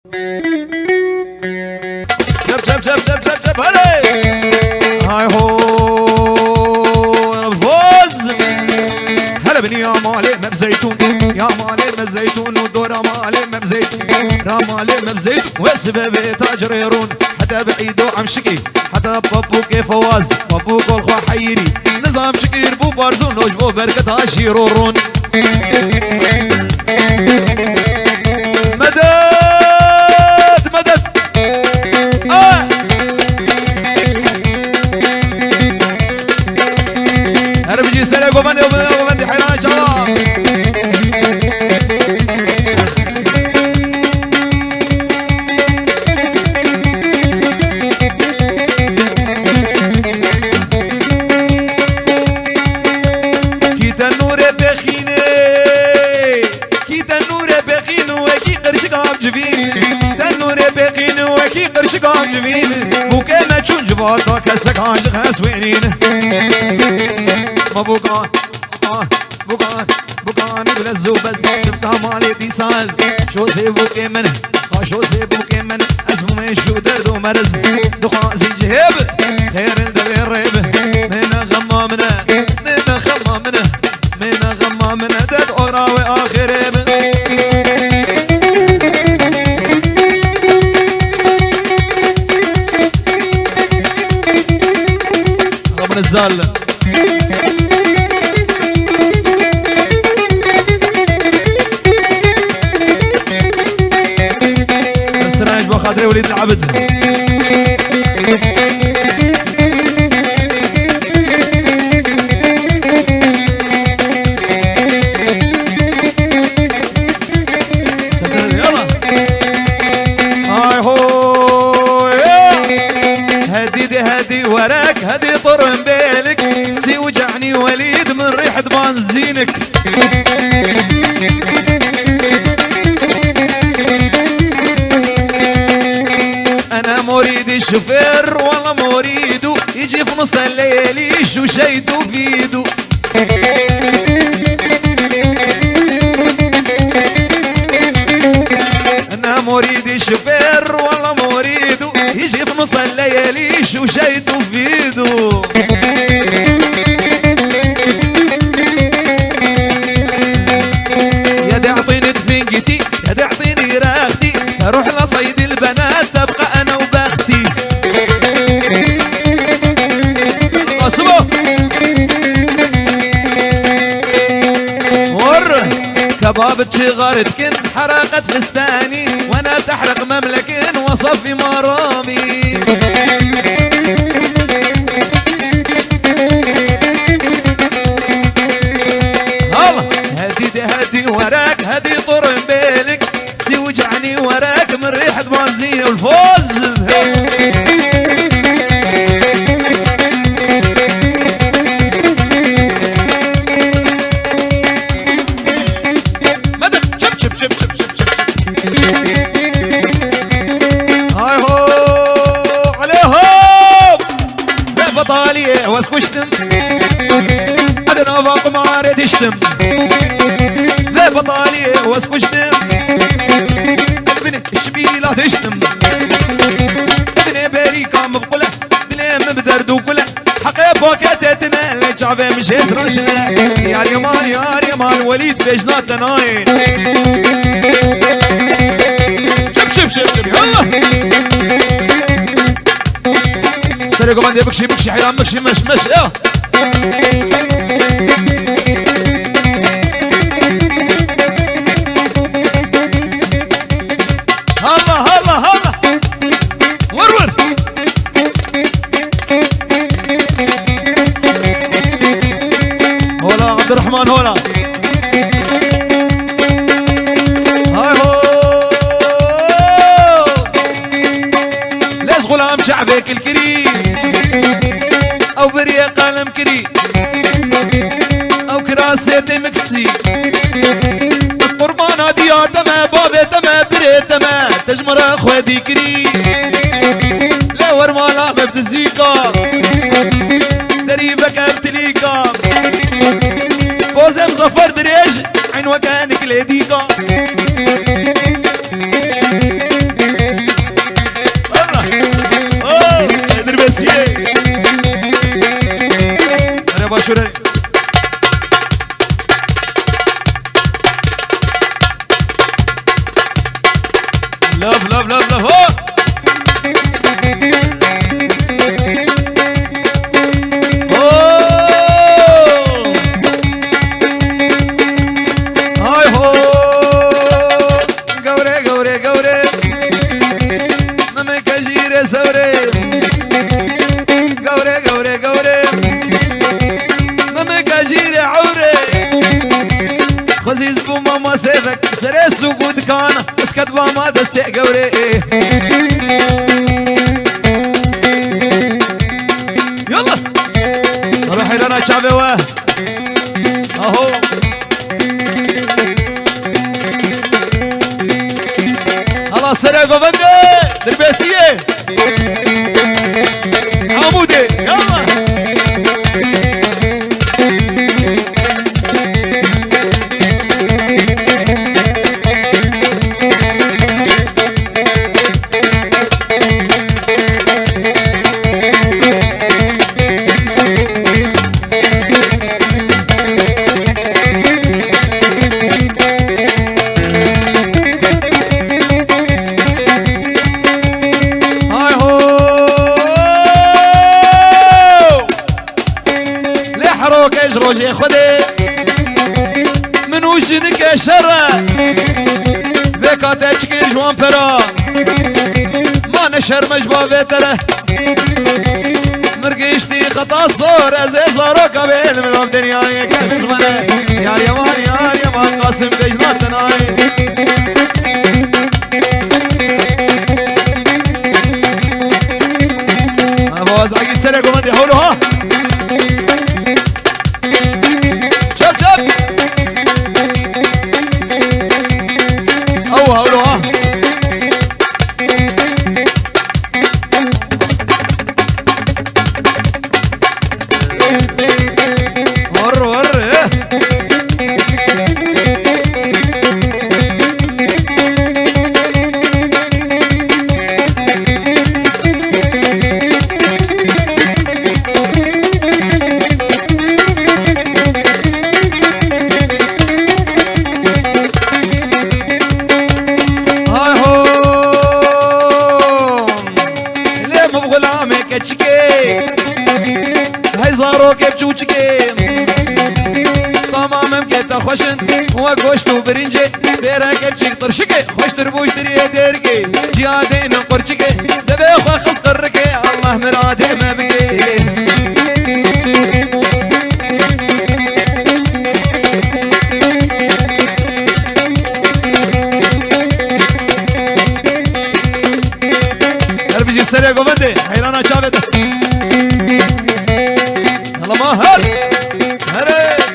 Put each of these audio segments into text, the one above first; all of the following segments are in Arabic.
جب جب جب جب جب جب هلي هاي هو الفوز هلا بني يا مالي ما بزيتون يا مالي ما بزيتون ودور مالي ما بزيتون رامالي ما بزيتون وسبب تاجريرون حتى بعيد وعم شكي حتى بابو كيف فواز بابو كل خوا حيري نظام شكير بو بارزون وجبو بركة شيرورون فوتو كسك عاشق هسوينين ما بوكان بوكان بلزو بس سفتا مالي تيسال شو سيبوكي منه شو سيبوكي منه اسمو من شو درد ومرز دخان زي جهيب خير الدبير ريب من غما منه دد اوراوي اخر الزال السراج بخاطري وليد العبد يلا هاي هو هدي وراك هدي طرم بالك سي وجعني وليد من ريحة بنزينك انا مريد الشوفير والله مريدو يجي في نص الليل يشو شيدو بيدو انا مريد الشوفير والله مريدو يجي في نص الليل يشو شيدو بيدو يا دي اعطيني دفنقتي يا دي اعطيني راختي اروح لصيد البنات تبقى انا وبختي اصبر ور كبابة شغارتكن حرقت فستاني وانا تحرق مملكن وصفي مرامي هدي وراك هدي طرم بالك سي وجعني وراك من ريحة بنزين والفوز مدق شب شب شب شب شب شب هاي هو عليهم لا بطالية واسكشتم ادنا فاق ما اريد اشتم ذا بطالية واسكشتم ابني الشبيلة تشتم ابني بريكا مبقلة دليم بدرد وكله حقي بوكاتتنا الشعبي مش يسرشنا يا اليمان وليد بيجنا تناين شب يلا سرقوا بندي بكشي حيران بكشي مش يلا هلا ورور هولا عبد الرحمن هولا هاي هو ليش غلام شعبك الكريم او بريا قلم كريم او كراسيتي مكسي بس قربان هدية تما بابي تما بري تما تجمر اخواتي كريم لا ورمالا مبتزيكا دريبك ابتليكا فوزي مظفر دريج عين وكانك لديكا لف لف لف لف هو هاي هو قوري قوري قوري ممك جيري سوري قوري قوري قوري ممك جيري عوري خزيز بو ماما سيفك سري سوقود كان اسكت باما دستي قوري يلا روحي لنا شعبي واه اهو خلاص سري قوفندي دربيسية عمودي يلا روجي خدي من وجنك شرا بكا تشكي جوان برا ما نشر مجبا بيتره مرقيشتي خطا صور ازي صارو قبيل من الدنيا كيف المنى يا اليمان قاسم بجناتنا ابو زعيد سرق ومدي حولها خوشن و گوشت و برنجه دیره که بچیک ترشکه خوش تربوش دریه درگه جیاده این قرچکه دبه خواه خس قرکه الله مراده مبگه هر بجی سریع گوونده حیرانا چاوته الله ماهر هره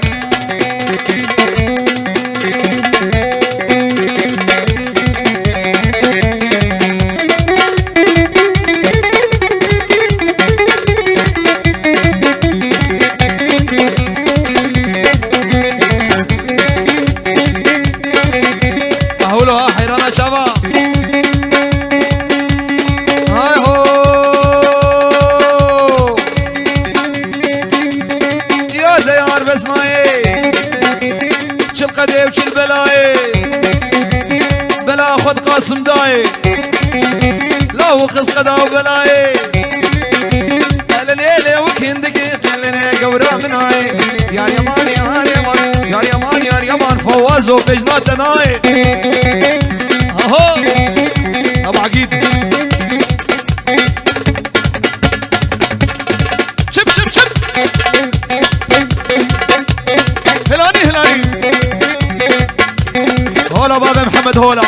قاسم داي لا وخص قدا وبلاي الليله وكندقي خليني قورا من هاي يا يمان يا يمان يا يمان يا يمان فواز وبجنات ناي اهو ابو عقيد شب شب شب هلاني هلاني هولا بابا محمد هولا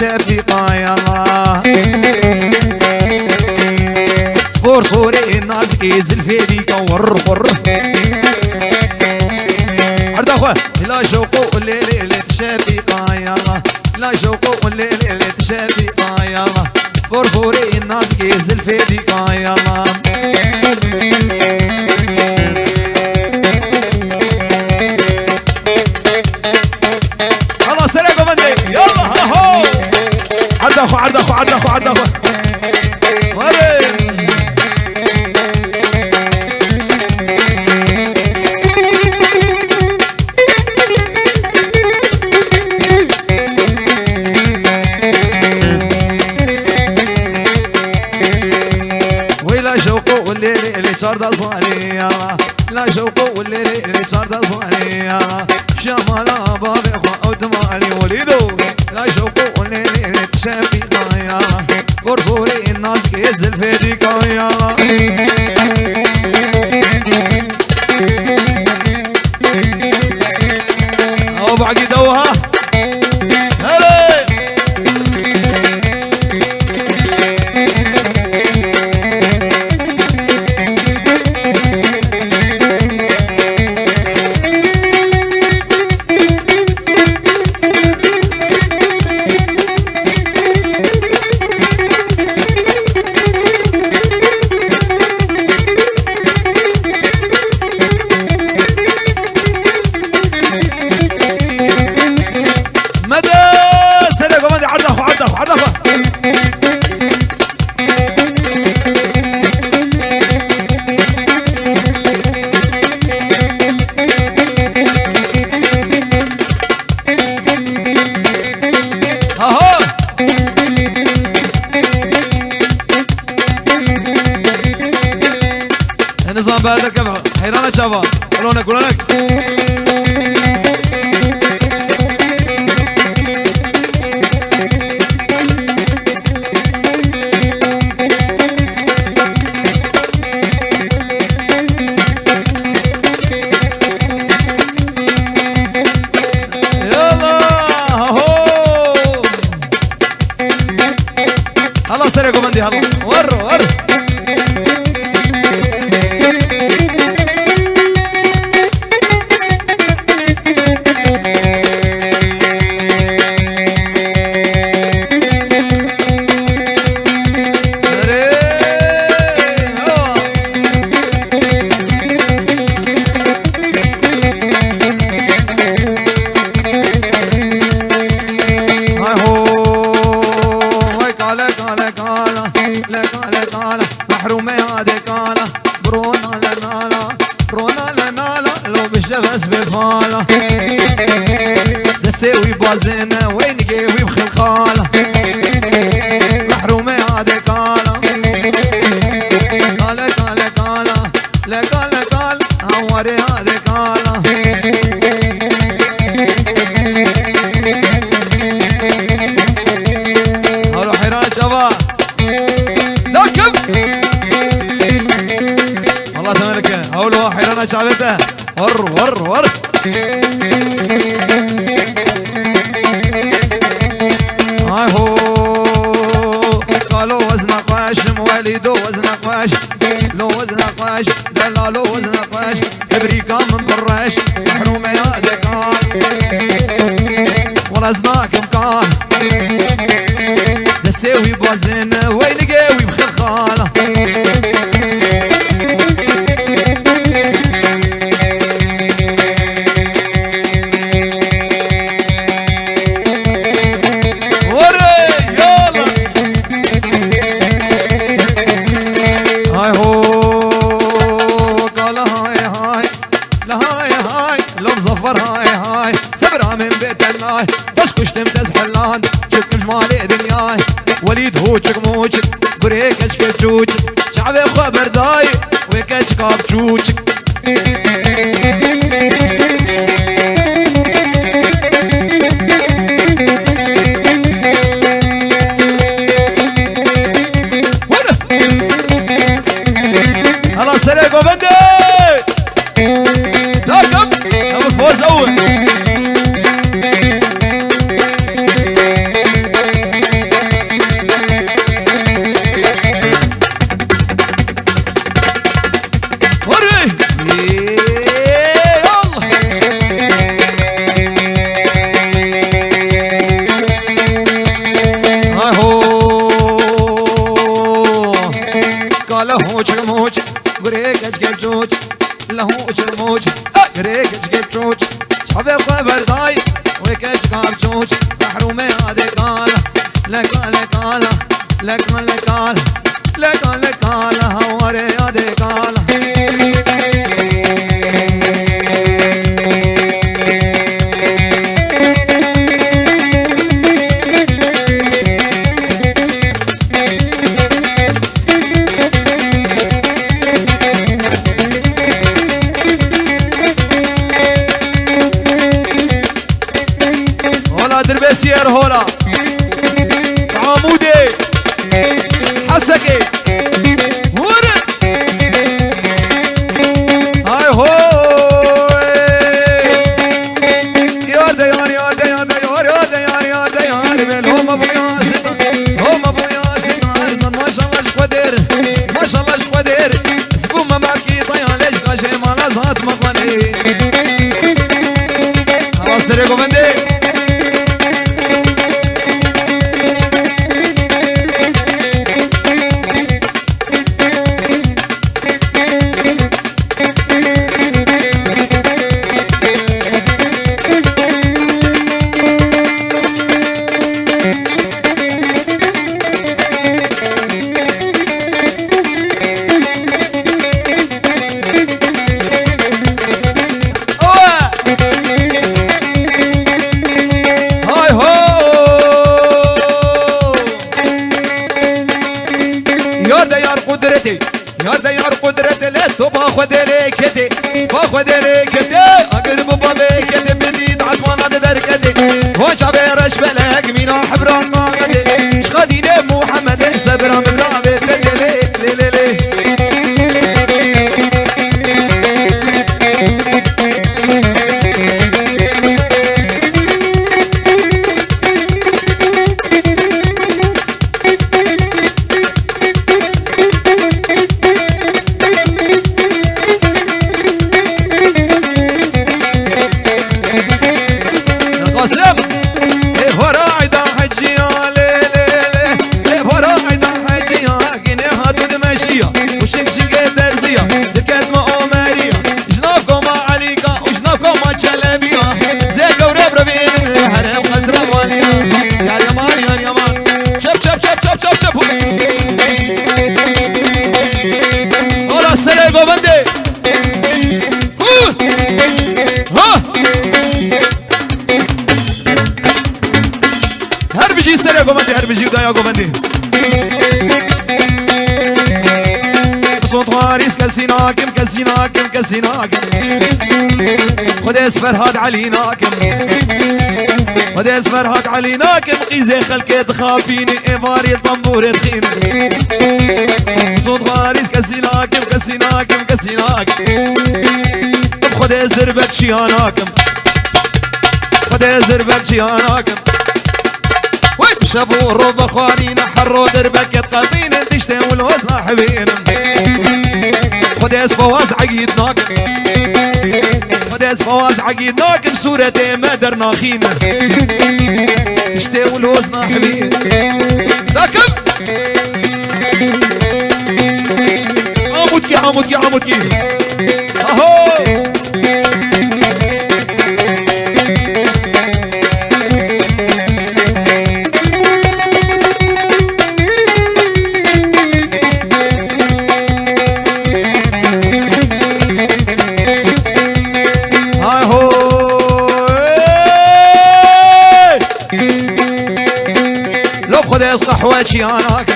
شفيقة يا الله فوري الناس كيز الفيديك ور عرض اخوة لا شوقو الليل شفيقة يا الله لا شوقو الليل شفيقة يا الله فوري الناس كيز الفيديك يا الله لا شوقو والليل اللي صار تصاني شمال بابي اخوة ودمالي وليدو لا شوقو والليل اللي تشافي ضايا قرصوري الناس كيزل في ديكايا او باقي دوها نظام بهذا الكبع حيرانة شباب قولونك يلا هو الله سريكم عندي هلا وروا محرومة هذه كالا برونا لنالا لو بشبس بفالا دستوي بازينة وين جيوي بخلخالة محرومة هذه كالا كالا هوري هذه كالا هلو حيران شباب داكب والله تملك هولو حيرانة شعبته ور هاي هو قالوا وزن قاش مواليدو وزن قاش لو وزن قاش دلالو وزن قاش ابريكا من قراش محرومة يا دكان ورزناك مكان دسيوي بوزن وين قاوي بخلخالة هاي سبرا من بيت الناي تسكش تمتز حلان شك مالي دنياي وليد هوشك موشك بريكش كبشوشك شعبي خبر داي ويكش كابشوشك هلا سريق وبندي داكم ابو الفوز اول شعبي خبر داي ويكش كابشوش محرومة هذه قالة لك هوري هذه قالة هولا عمودي حسكي هورا هاي هو يا ديان يا ديان يا ديان يا ديان من هم ابو ياسر هم ابو ياسر ما شاء الله شقدر ما شاء الله شقدر سبوم ما معكي طيان ليش قاشي ما لازات مقني خلاص ريكو بندي يا ديار قدرتي لا باخذ لك يدي باخذ لك يدي اقرب بابك يدي بديت عطوانا دركتي وش عبيرش بلاك مين حبران ما غدي شغادي محمد صبرا من رابط لي لي لي بجي ودا يا قومندي صوت واريس كسيناكم كسيناكم كسيناكم خديس فرهاد عليناكم خديس فرهاد عليناكم قيزي خلكي تخافيني ايفاري طنبوري تخيني صوت واريس كسيناكم كسيناكم كسيناكم خديس دربك شياناكم خديس دربك شياناكم شافوا الروضة خوانينا حروا دربك يتقاطين تشتي والوز ناحبين خديس فواز عقيدناك خديس فواز عقيدناك بسورتي ما درنا خينا تشتي والوز ناحبين داكم عمودكي عمودكي عمودكي اهو خديس قحوتي اناكم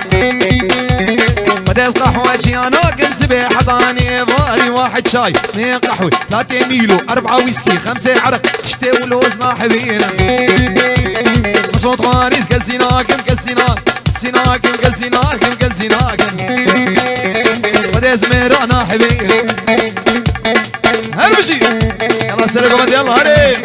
خديس قحوتي اناكم سبيح حضاني ضاري واحد شاي 2 قحوه 3 ميلو 4 ويسكي 5 عرق شتي والوز ناحبينا صوت غاريس كسيناكم كسيناك سيناكم كسيناكم كسيناكم خديس ميرا ناحبينا هربشي يلا سلكم انت يلا هري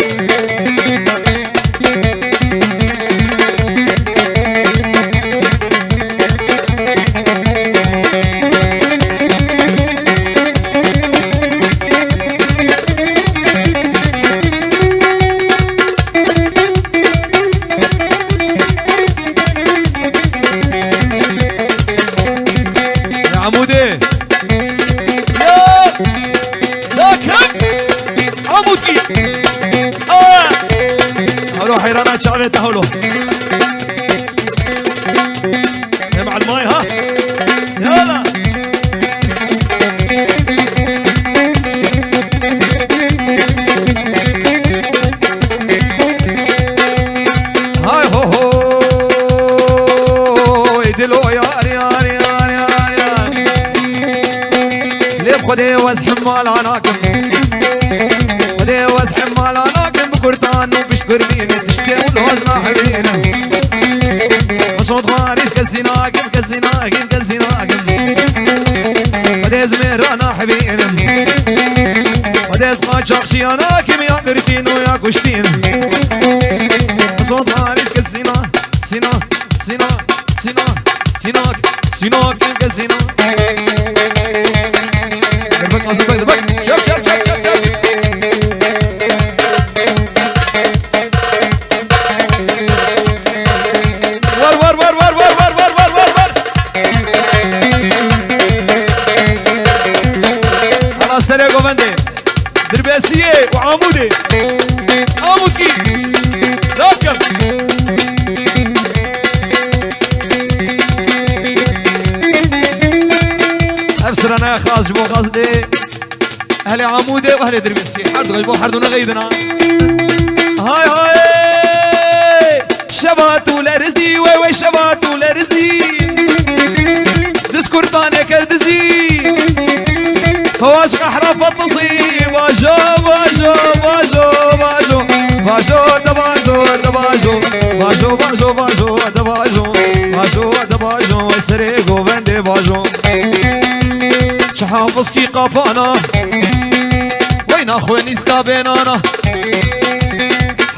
حيرانات شعبية تهولو مع الماي ها يلا هاي هو هو يدلو يار يار يار يار يار ليه خدي وزح مال عناكم خدي وزح مال عناكم بكرتان وبشكر مين تشتي والوز ناحبين كزيناكم كزيناكم كزيناكم وديز ميرانا حبينم وديز قاچاق شياناكم يا قرتين ويا كشتين صوت غالي كزينا سينا سينا سينا سيناك سيناك كزينا دربك قصد بك دربك شب شب شب شب شب ور ور ور ور ور ور ور ور ور ور على السلام قوفندي درباسية وعامودي عامود كي راكب ابصر انا خاص جبو قصدي اهل عمودي واهل دربسي حرد غجبو حردونا غيدنا هاي هاي شباتو لرزي وي شباتو لرزي دسكورتاني كردزي فواش احرف التصيب باجو باجو باجو باجو باجو دباجو دباجو باجو باجو باجو دباجو باجو دباجو سريقو بندي باجو حافظ كي قفانا وين اخواني سكابينانا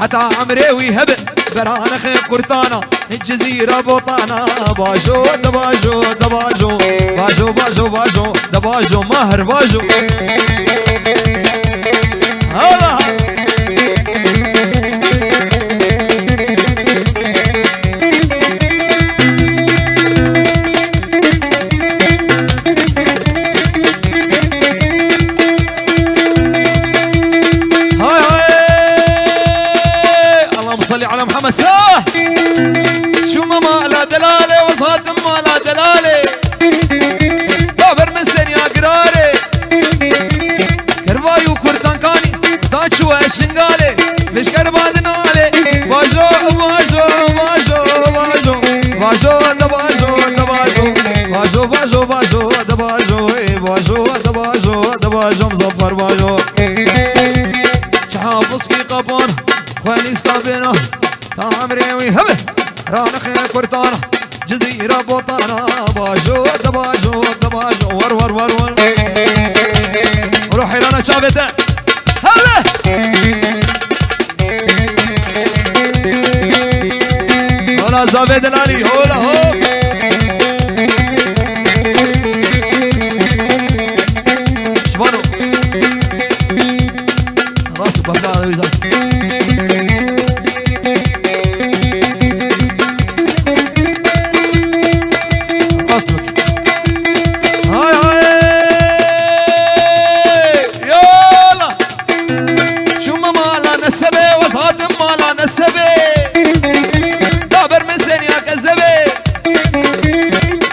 حتى عمري ويهبل برانا خير كرتانا الجزيرة بوطانا باجو دباجو دباجو باجو باجو باجو دباجو ماهر باجو هلا صلي على محمد ساه شو ماما لا دلالة وصهات ما لا دلالة بابر من سن يا قراري كرواي وكرتان كاني تاچو الشنغالي ليش كرباد نالي باجو باجو باجو باجو باجو دباجو دباجو باجو باجو باجو دباجو باجو دباجو دباجو مظفر باجو شحافظ كي قبان خواني سكابينا تامري ويهبه رانا خير كرتانا جزيرة بوطانا باجو دباجو دباجو ور ور ور ور روحي لنا شافته هلا هلا زافي دلالي هولا هو شبانو راس بهداد ويزاز قصبك هاي هاي يلا شو ما لا نسبه وصهات ما لا نسبه دابر من سنيا كذبه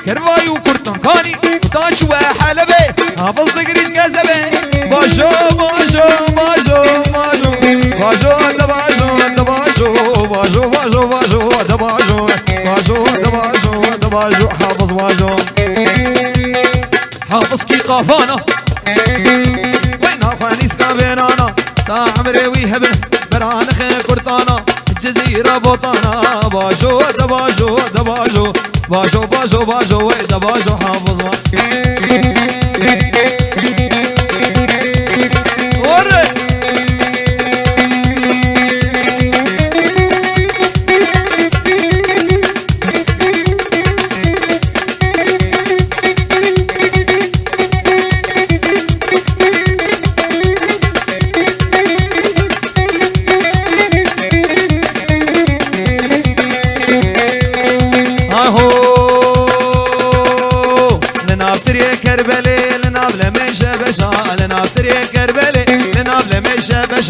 كرواي وكرتان كاني وطاش وحلبه حافظ تقريش كذبه باجو باجو باجو باجو باجو دباجو دباجو باجو باجو باجو دباجو باجو دباجو دباجو حافظ باجو حافظ كي قافانا وين اخواني سكابينانا تا عمري ويهبن برانا خير كرتانا الجزيرة بوطانا باجو دباجو دباجو باجو باجو باجو وي دباجو حافظ وري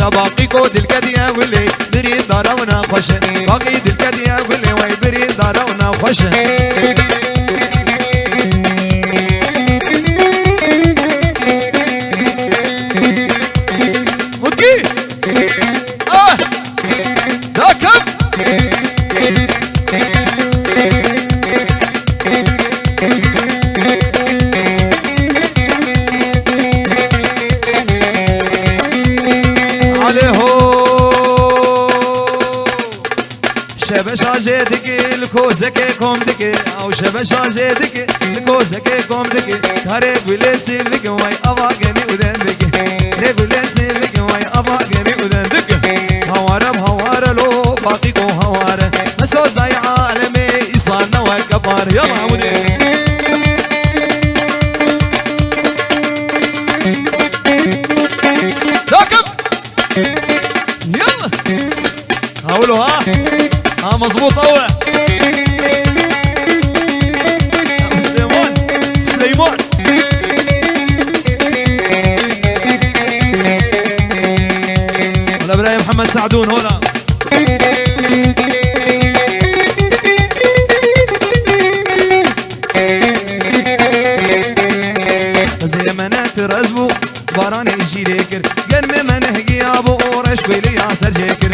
باقي كود الكدية واللي بريد دارونا خوش باقي الكدية واللي وي بريد دارونا خوش مدقي دا كم شبشاجتك الكوزك كومدك او شبشاجتك الكوزك كومدك كارب ولسينك واي اباغني ودندك رب ولسينك واي اباغني ودندك هوار بهوار لو باقيكو هوار مسود ضايع عالمي اصلنا وكبار يلا عمودي راكب يلا هقولوا ها مظبوط قوي سليمان سليمان ولا ابراهيم محمد سعدون هنا زي ما نترزبو باراني يجي ليكر قن من هجي ابو قرش بيلي ياسر جيكر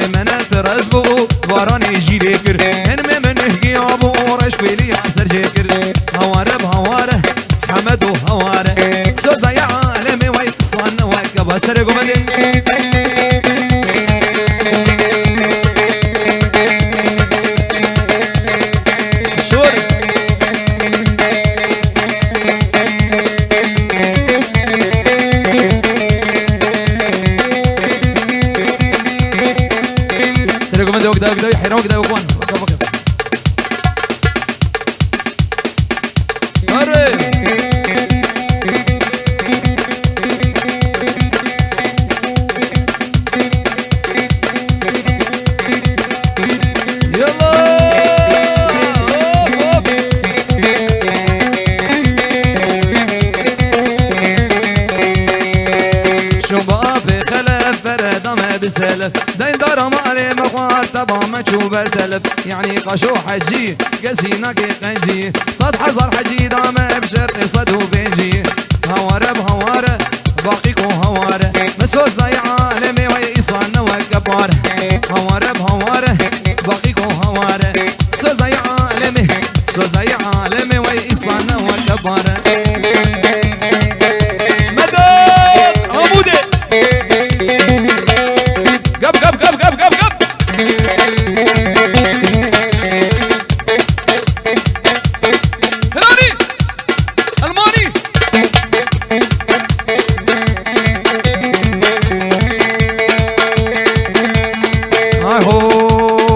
زي ما نترزبو باراني يجي ليكر قن من هجي ابو قرش بيلي ياسر جيكر هواره بهواره حمد وهواره صدى يا عالمي ويصلنا وكبا سرقوا مدين وكذا يحيرون وكذا يوقفون بسلف دين دار مالي مخوار تبع مشو برتلف يعني قشو حجي قسينا كي قنجي صد حصر حجي دام بشرط صدو بيجي هواره بهواره باقيكو هواره مسوس ضيع عالمي ويصلنا وكبار هواره بهواره باقيكو هواره سوس ضيع عالمي سوس ضيع عالمي ويصلنا وكبار مدد عمودي قب قب قب قب قب قب هلالي الماني هاي هو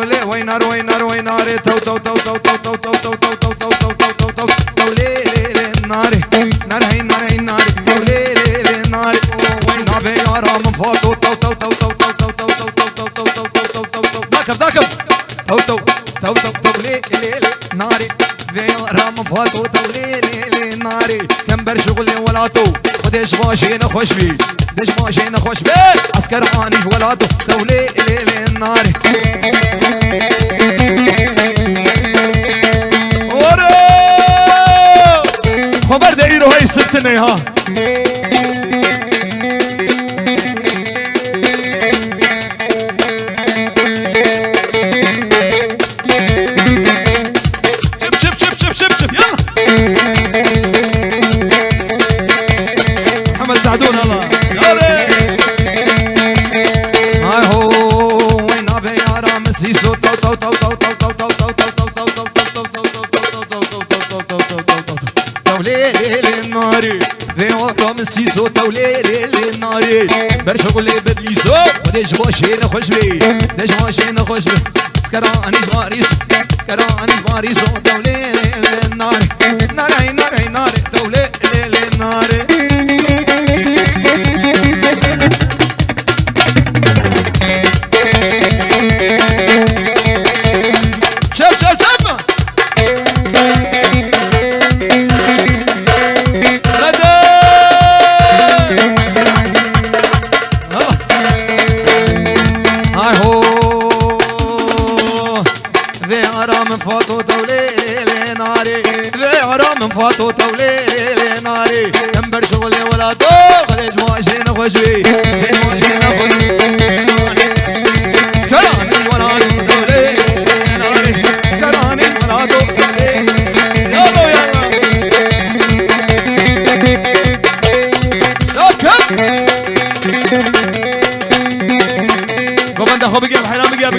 لي وينار وينار وينار تو تو تو تو تو تو تو تو تو تو تو تو تو تو تو لي لي ناري نار هي نار هي نار تو لي لي نار وين ابي ارا من فوق تو تو تو تو تو تو تو تو تو تو تو تو تو تو تو ذاكب ذاكب تو تو تو تو تو لي لي ناري في ارا من فوق تو تو لي لي ناري كم بر شغلي ولا تو خدش ماشي نخش بي دش ماشي نخش بي عسكر اني ولا تو لي لي ناري خبر دعيرو هاي الستنة ها شب شب شب شب شب يلا محمد سعدون الله يلا هاي هو وين ابي ارا مسيسو تو تو تو تو تو تو تو تو توليلي ناري في وطن مسيسو توليلي ناري برشغلي بدليسو وديش باشي نخش بي ديش باشي نخش بي سكراني باريس سكراني باريس توليلي ناري ناري ناري ناري توليلي ناري شوف شوف شوف فاتو توليلي ناري في عرام فاتو توليلي ناري كمبر شغلي ولا تو خليج ماشي نخش بي خليج ماشي نخش سكراني ولا توليلي ناري سكراني ولا توليلي يلا يلا يلا كم بابا انت خو بقيب حيران بقيب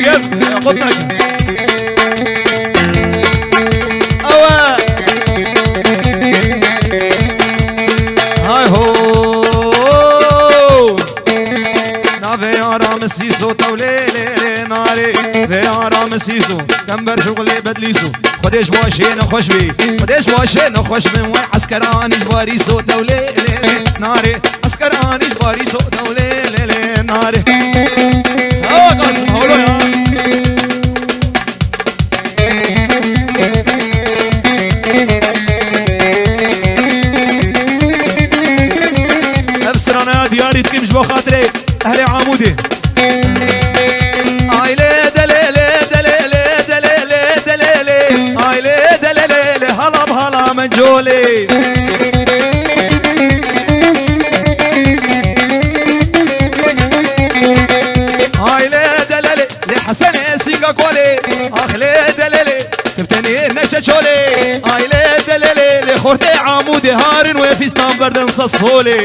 مسيسو طولي ليلي ناري فيارا مسيسو كمبر شغلي بدليسو خديش باشين خوش بي خديش باشين خوش بي وين عسكراني جواريسو طولي ليلي ناري عسكراني جواريسو طولي ليلي ناري قاسم هولو يا افسرانا دياري تكمش بخاطري اهلي عمودي ايلي دليلي دليلي دليلي دليلي ايلي دليلي هلا بهلا من جولي ايلي دليلي لحسن سينغا كولي اخلي دليلي تبتني نشا شولي ايلي دليلي لخورتي عمودي هارن وفيستان بردن صصولي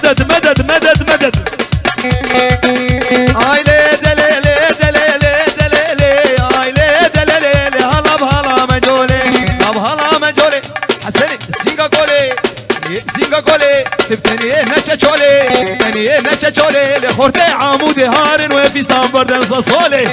مدد مدد مدد مدد ايلي دليلي دليلي دليلي ايلي دليلي هلا بهلا مجولي بهلا مجولي حسني سينغا كولي سينغا كولي تبتني نشا شولي تبتني نشا شولي لخورتي عمودي هارن وفيستان بردن صصولي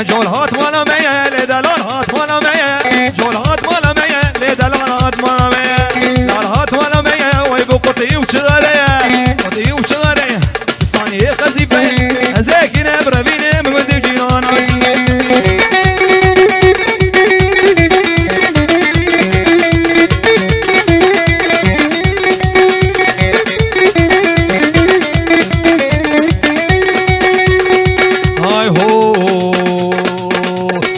جول هات وانا مية لدلال هات وانا مية جول هات وانا مية لدلال هات وانا مية لال هات وانا مية ويبو قطي وشغالية قطي وشغالية الصانية قزيفة ازاكي نبرة بيني مودي جيران هاي هو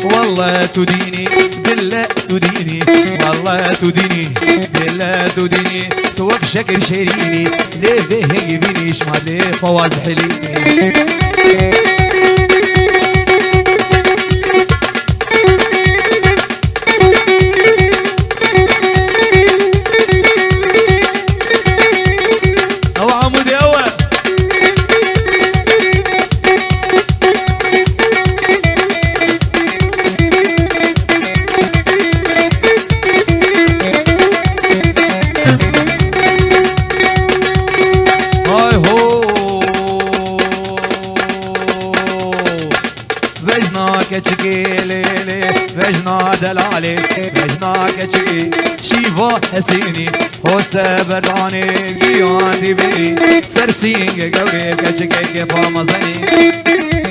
والله تديني بالله تديني والله تديني بالله تديني توك شكر شيريني ليه به يبيني شمال ليه فواز حليني او عمودي اول وجنا دلالي وجنا كچي شيفا حسيني هو سبراني جيان دي بي سرسينگ گوگي كچي كي فامزني